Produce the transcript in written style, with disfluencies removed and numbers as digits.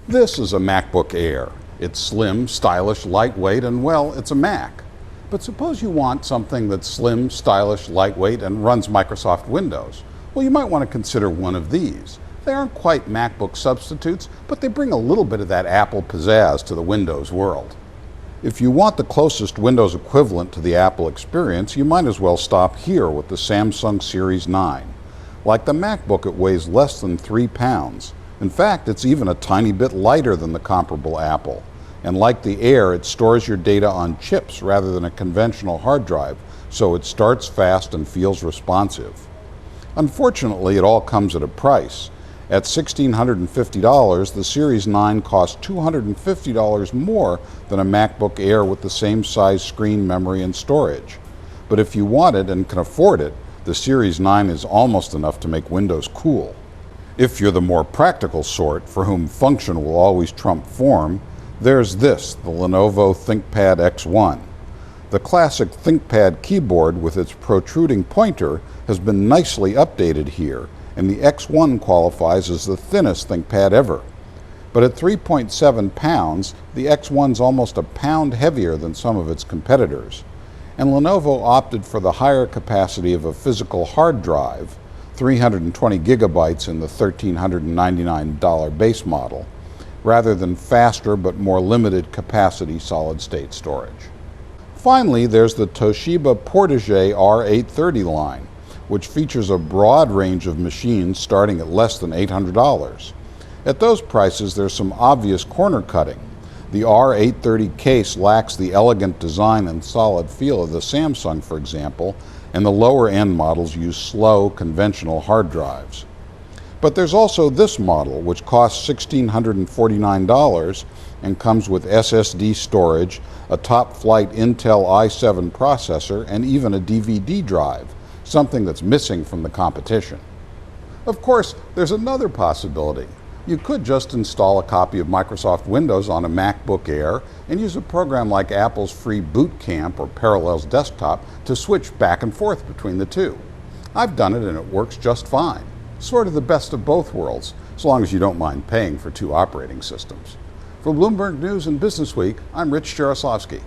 This is a MacBook Air. It's slim, stylish, lightweight, and well, it's a Mac. But suppose you want something that's slim, stylish, lightweight, and runs Microsoft Windows. Well, you might want to consider one of these. They aren't quite MacBook substitutes, but they bring a little bit of that Apple pizzazz to the Windows world. If you want the closest Windows equivalent to the Apple experience, you might as well stop here with the Samsung Series 9. Like the MacBook, it weighs less than 3 pounds. In fact, it's even a tiny bit lighter than the comparable Apple. And like the Air, it stores your data on chips rather than a conventional hard drive, so it starts fast and feels responsive. Unfortunately, it all comes at a price. At $1,650, the Series 9 costs $250 more than a MacBook Air with the same size screen, memory, and storage. But if you want it and can afford it, the Series 9 is almost enough to make Windows cool. If you're the more practical sort, for whom function will always trump form, there's this, the Lenovo ThinkPad X1. The classic ThinkPad keyboard with its protruding pointer has been nicely updated here, and the X1 qualifies as the thinnest ThinkPad ever. But at 3.7 pounds, the X1's almost a pound heavier than some of its competitors. And Lenovo opted for the higher capacity of a physical hard drive, 320 gigabytes in the $1,399 base model, rather than faster but more limited capacity solid-state storage. Finally, there's the Toshiba Portege R830 line, which features a broad range of machines starting at less than $800. At those prices, there's some obvious corner cutting. The R830 case lacks the elegant design and solid feel of the Samsung, for example, and the lower-end models use slow, conventional hard drives. But there's also this model, which costs $1,649 and comes with SSD storage, a top-flight Intel i7 processor, and even a DVD drive, something that's missing from the competition. Of course, there's another possibility. You could just install a copy of Microsoft Windows on a MacBook Air and use a program like Apple's free Boot Camp or Parallels Desktop to switch back and forth between the two. I've done it and it works just fine. Sort of the best of both worlds, as long as you don't mind paying for two operating systems. For Bloomberg News and Business Week, I'm Jaroslovsky.